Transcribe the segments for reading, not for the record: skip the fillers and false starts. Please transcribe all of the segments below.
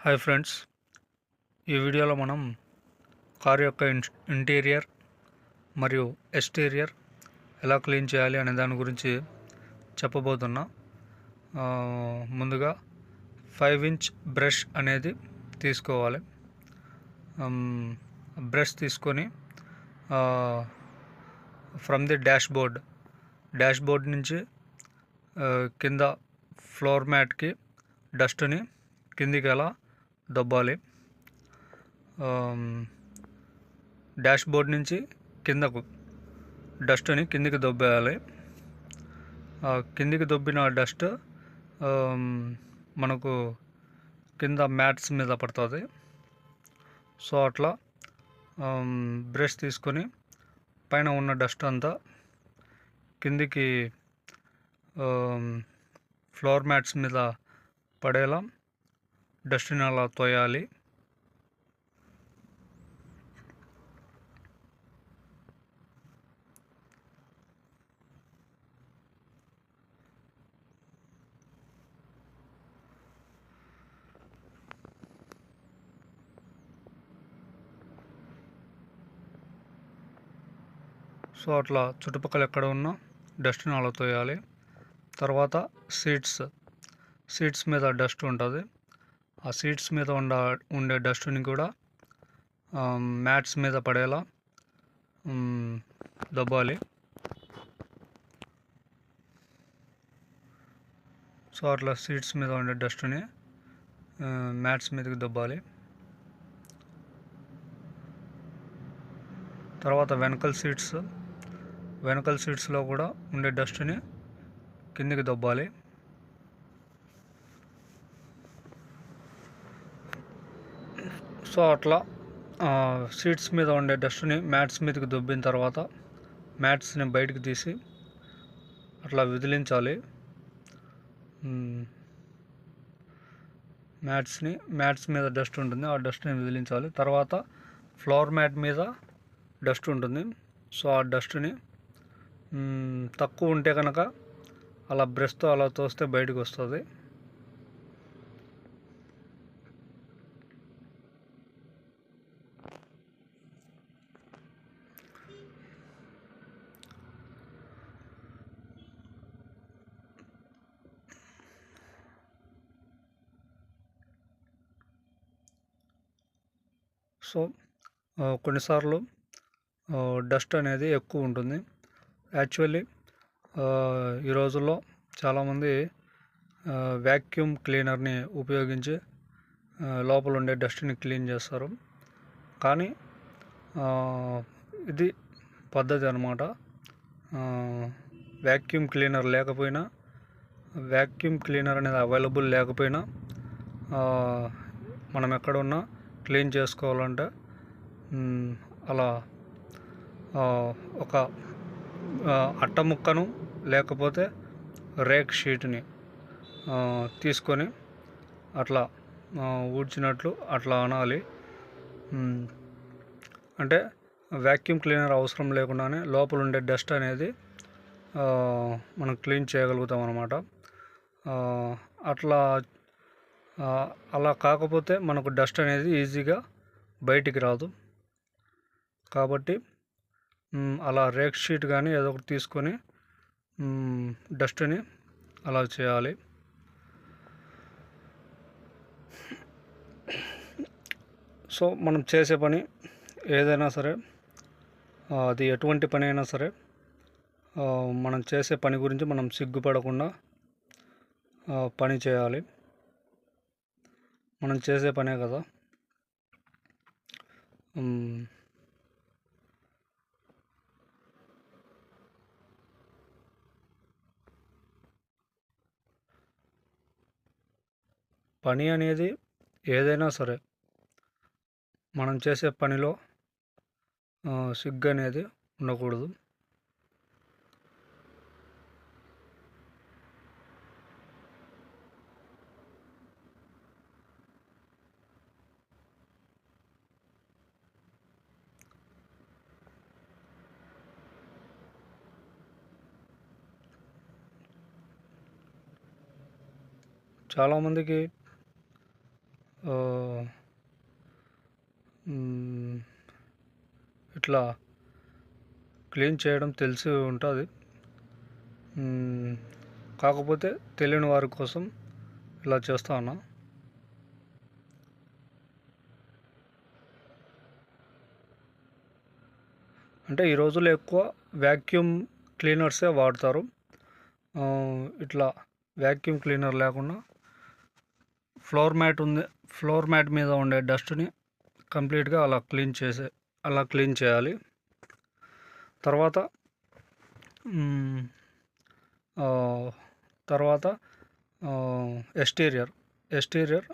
Hi friends, ఈ వీడియోలో మనం కార్ యొక్క ఇంటీరియర్ మరియు ఎక్స్టీరియర్ ఎలా క్లీన్ చేయాలి అనే దాని గురించి చెప్పబోతున్నా. ముందుగా 5-inch బ్రష్ అనేది తీసుకోవాలి. బ్రష్ తీసుకొని ఫ్రమ్ ది డాష్ బోర్డ్ నుంచి కింద ఫ్లోర్ మ్యాట్కి డస్ట్ని కిందికి ఎలా దొబ్బాలి. డాష్ బోర్డ్ నుంచి కిందకు డస్ట్ని కిందికి దొబ్బేయాలి. కిందికి దొబ్బిన డస్ట్ మనకు కింద మ్యాట్స్ మీద పడుతుంది. సో అట్లా బ్రష్ తీసుకొని పైన ఉన్న డస్ట్ అంతా కిందికి ఫ్లోర్ మ్యాట్స్ మీద పడేలా డస్ట్ని అలా తోయాలి. సో అట్లా చుట్టుపక్కల ఎక్కడ ఉన్నా డస్ట్ని అలా తోయాలి. తర్వాత సీట్స్ మీద డస్ట్ ఉంటుంది. ఆ సీట్స్ మీద ఉండే డస్ట్ని కూడా మ్యాట్స్ మీద పడేలా దబ్బాలి. సో అట్లా సీట్స్ మీద ఉండే డస్ట్ని మ్యాట్స్ మీదకి దబ్బాలి. తర్వాత వెనకల్ సీట్స్లో కూడా ఉండే డస్ట్ని కిందికి దబ్బాలి. సో అట్లా సీట్స్ మీద ఉండే డస్ట్ని మ్యాట్స్ మీదకి దొబ్బిన తర్వాత మ్యాట్స్ని బయటికి తీసి అట్లా విదిలించాలి. మ్యాట్స్ మీద డస్ట్ ఉంటుంది, ఆ డస్ట్ని విదిలించాలి. తర్వాత ఫ్లోర్ మ్యాట్ మీద డస్ట్ ఉంటుంది. సో ఆ డస్ట్ని తక్కువ ఉంటే కనుక అలా బ్రష్తో అలా తోస్తే బయటకు వస్తుంది. సో కొన్నిసార్లు డస్ట్ అనేది ఎక్కువ ఉంటుంది. యాక్చువల్లీ ఈ రోజుల్లో చాలామంది వ్యాక్యూమ్ క్లీనర్ని ఉపయోగించి లోపల ఉండే డస్ట్ని క్లీన్ చేస్తారు. కానీ ఇది పద్ధతి అన్నమాట. వ్యాక్యూమ్ క్లీనర్ అనేది అవైలబుల్ లేకపోయినా మనం ఎక్కడున్నా క్లీన్ చేసుకోవాలంటే అలా ఒక అట్ట ముక్కను లేకపోతే రేక్ షీట్ని తీసుకొని అట్లా ఊడ్చినట్లు అట్లా అనాలి. అంటే వ్యాక్యూమ్ క్లీనర్ అవసరం లేకుండానే లోపల ఉండే డస్ట్ అనేది మనం క్లీన్ చేయగలుగుతాం అన్నమాట. అలా కాకపోతే మనకు డస్ట్ అనేది ఈజీగా బయటికి రాదు. కాబట్టి అలా రేక్ షీట్ కానీ ఏదో ఒకటి తీసుకొని డస్ట్ని అలా చేయాలి. సో మనం చేసే పని ఏదైనా సరే, అది ఎటువంటి పని అయినా సరే, మనం చేసే పని గురించి మనం సిగ్గుపడకుండా పని చేయాలి. మనం చేసే పనే కదా. పని అనేది ఏదైనా సరే మనం చేసే పనిలో సిగ్గు అనేది ఉండకూడదు. చాలామందికి ఇట్లా క్లీన్ చేయడం తెలిసి ఉంటుంది. కాకపోతే తెలియని వారి కోసం ఇలా చేస్తా ఉన్నా. అంటే ఈ రోజుల్లో ఎక్కువ వ్యాక్యూమ్ క్లీనర్సే వాడతారు. ఇట్లా వ్యాక్యూమ్ క్లీనర్ లేకుండా ఫ్లోర్ మ్యాట్ మీద ఉండే డస్ట్ని కంప్లీట్గా అలా క్లీన్ చేయాలి. తర్వాత ఎక్స్టీరియర్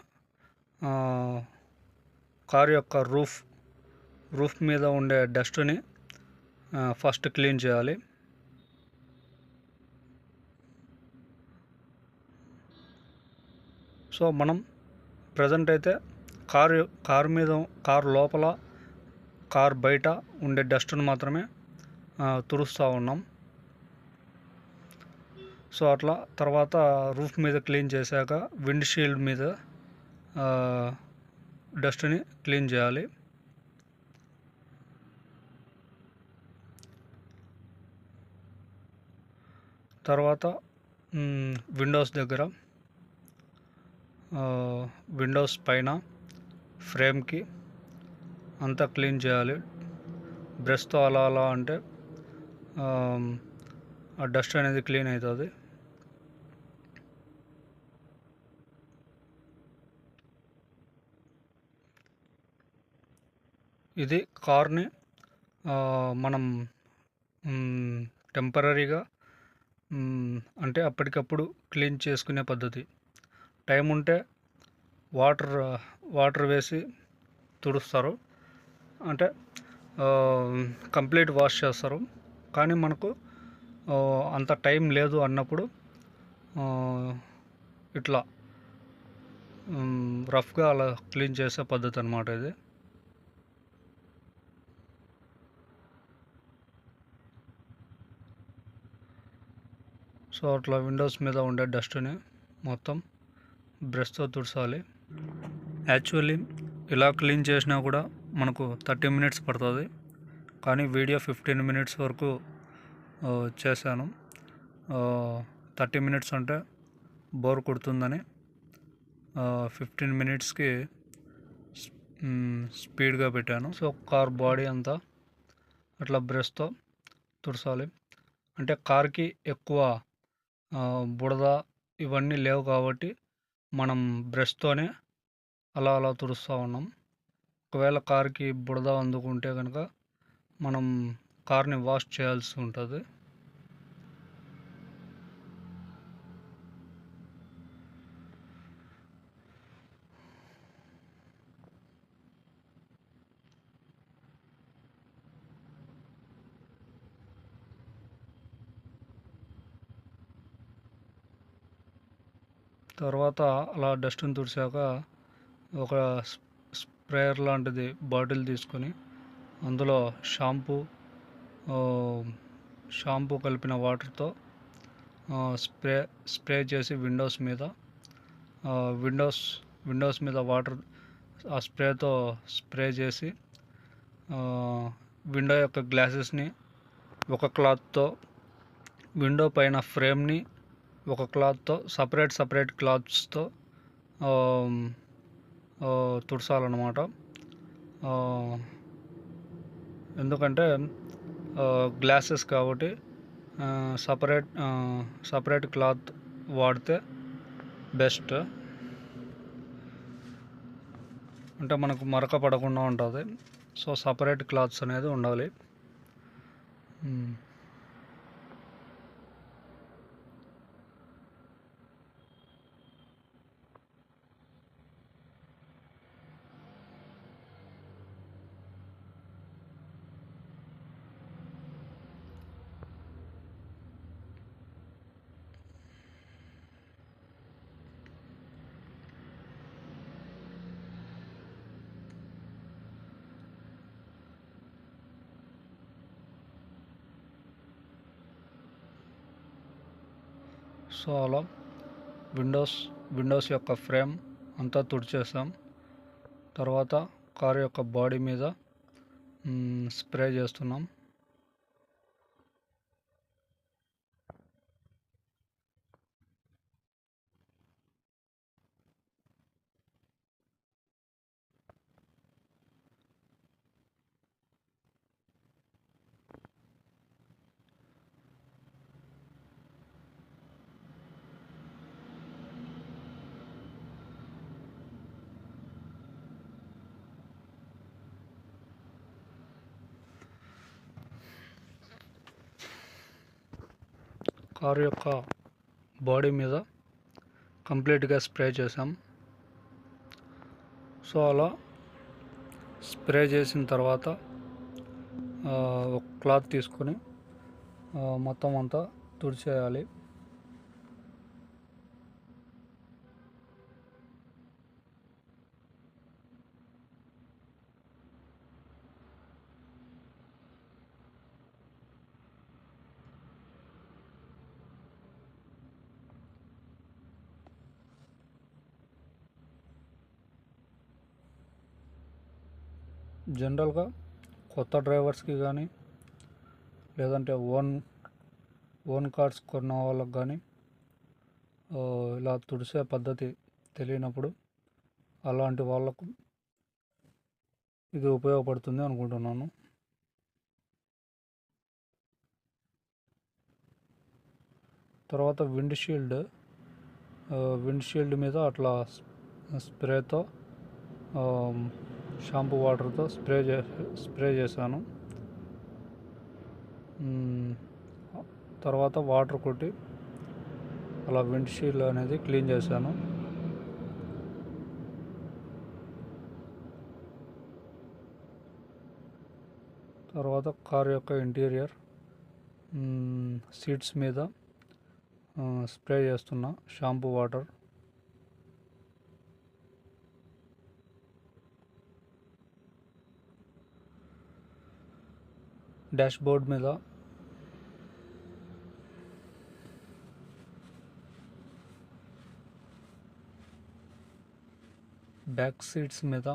కారు యొక్క రూఫ్ మీద ఉండే డస్ట్ని ఫస్ట్ క్లీన్ చేయాలి. సో మనం ప్రజెంట్ అయితే కారు లోపల కారు బయట ఉండే డస్ట్ను మాత్రమే తుడుస్తూ ఉన్నాం. సో అట్లా తర్వాత రూఫ్ మీద క్లీన్ చేశాక విండ్ షీల్డ్ మీద డస్ట్ని క్లీన్ చేయాలి. తర్వాత విండోస్ దగ్గర విండోస్ పైన ఫ్రేమ్కి అంతా క్లీన్ చేయాలి. బ్రష్తో అలా అంటే ఆ డస్ట్ అనేది క్లీన్ అవుతుంది. ఇది కార్ని మనం టెంపరీగా అంటే అప్పటికప్పుడు క్లీన్ చేసుకునే పద్ధతి. టైం ఉంటే వాటర్ వేసి తుడుస్తారు, అంటే కంప్లీట్ వాష్ చేస్తారు. కానీ మనకు అంత టైం లేదు అన్నప్పుడు ఇట్లా రఫ్గా అలా క్లీన్ చేసే పద్ధతి అన్నమాట ఇది. సో అట్లా విండోస్ మీద ఉండే డస్ట్ని మొత్తం బ్రష్తో తుడచాలి. యాక్చువల్లీ ఇలా క్లీన్ చేసినా కూడా మనకు 30 మినిట్స్ పడుతుంది, కానీ వీడియో 15 మినిట్స్ వరకు చేశాను. 30 మినిట్స్ అంటే బోర్ కొడుతుందని 15 మినిట్స్కి స్పీడ్గా పెట్టాను. సో కార్ బాడీ అంతా అట్లా బ్రష్తో తుడచాలి. అంటే కార్కి ఎక్కువ బుడద ఇవన్నీ లేవు కాబట్టి మనం బ్రష్తోనే అలా తుడుస్తూ ఉన్నాం. ఒకవేళ కార్కి బుడద అందుకుంటే కనుక మనం కార్ని వాష్ చేయాల్సి ఉంటుంది. తర్వాత అలా డస్ట్ని తుడిచాక ఒక స్ప్రేయర్ లాంటిది బాటిల్ తీసుకొని అందులో షాంపూ కలిపిన వాటర్తో స్ప్రే చేసి విండోస్ మీద వాటర్ ఆ స్ప్రేతో స్ప్రే చేసి విండో యొక్క గ్లాసెస్ని ఒక క్లాత్తో, విండో పైన ఫ్రేమ్ని ఒక క్లాత్తో సపరేట్ క్లాత్స్తో తుడచాలన్నమాట. ఎందుకంటే గ్లాసెస్ కాబట్టి సపరేట్ క్లాత్ వాడితే బెస్ట్. అంటే మనకు మరక పడకుండా ఉంటుంది. సో సపరేట్ క్లాత్స్ అనేది ఉండాలి. సో అలా విండోస్ యొక్క ఫ్రేమ్ అంతా తుడిచేసాం. తర్వాత కారు యొక్క బాడీ మీద స్ప్రే చేస్తున్నాం. కారు యొక్క బాడీ మీద కంప్లీట్గా స్ప్రే చేసాం. సో అలా స్ప్రే చేసిన తర్వాత ఒక క్లాత్ తీసుకొని మొత్తం అంతా తుడిచేయాలి. జనరల్గా కొత్త డ్రైవర్స్కి కానీ లేదంటే ఓన్ కార్స్ కొన్న వాళ్ళకి కానీ ఇలా తుడిసే పద్ధతి తెలియనప్పుడు అలాంటి వాళ్ళకు ఇది ఉపయోగపడుతుంది అనుకుంటున్నాను. తర్వాత విండ్షీల్డ్ మీద అట్లా స్ప్రేతో షాంపూ వాటర్తో స్ప్రే చేశాను. తర్వాత వాటర్ కొట్టి అలా విండ్షీల్డ్ అనేది క్లీన్ చేశాను. తర్వాత కారు యొక్క ఇంటీరియర్ సీట్స్ మీద స్ప్రే చేస్తున్నా షాంపూ వాటర్. డాష్ బోర్డ్ మీద బ్యాక్ సీట్స్ మీద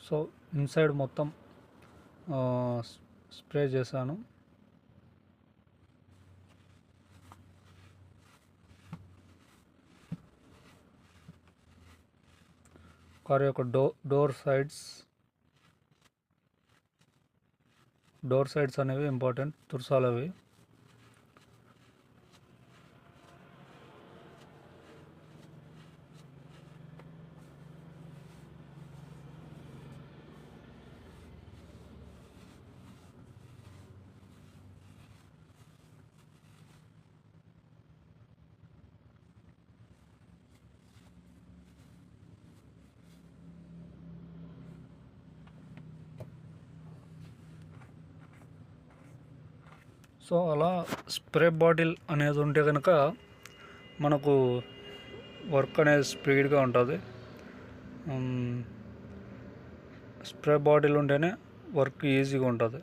సో ఇన్సైడ్ మొత్తం స్ప్రే చేశాను. కారు యొక్క డోర్ సైడ్స్ అనేవి ఇంపార్టెంట్, తుర్సాలు అవి. సో అలా స్ప్రే బాటిల్ అనేది ఉంటే కనుక మనకు వర్క్ అనేది స్పీడ్గా ఉంటుంది. స్ప్రే బాటిల్ ఉంటేనే వర్క్ ఈజీగా ఉంటుంది.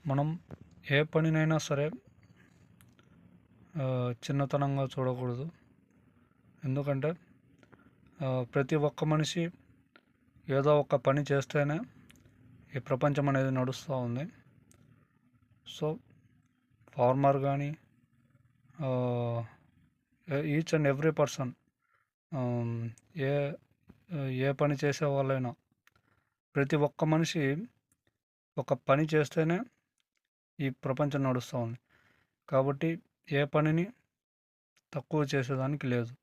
మనం ఏ పనినైనా సరే చిన్నతనంగా చూడకూడదు. ఎందుకంటే ప్రతి ఒక్క మనిషి ఏదో ఒక పని చేస్తేనే ఈ ప్రపంచం అనేది నడుస్తూ ఉంది. సో ఫార్మర్ కానీ ఈచ్ అండ్ ఎవ్రీ పర్సన్ ఏ ఏ పని చేసే వాళ్ళైనా ప్రతి ఒక్క మనిషి ఒక పని చేస్తేనే ఈ ప్రపంచం నడుస్తూ ఉంది. కాబట్టి ఏ పనిని తక్కువ చేసేదానికి లేదు.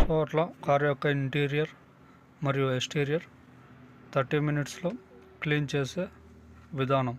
సో అట్లా కార్ యొక్క ఇంటీరియర్ మరియు ఎక్స్టీరియర్ 30 మినిట్స్లో క్లీన్ చేసే విధానం.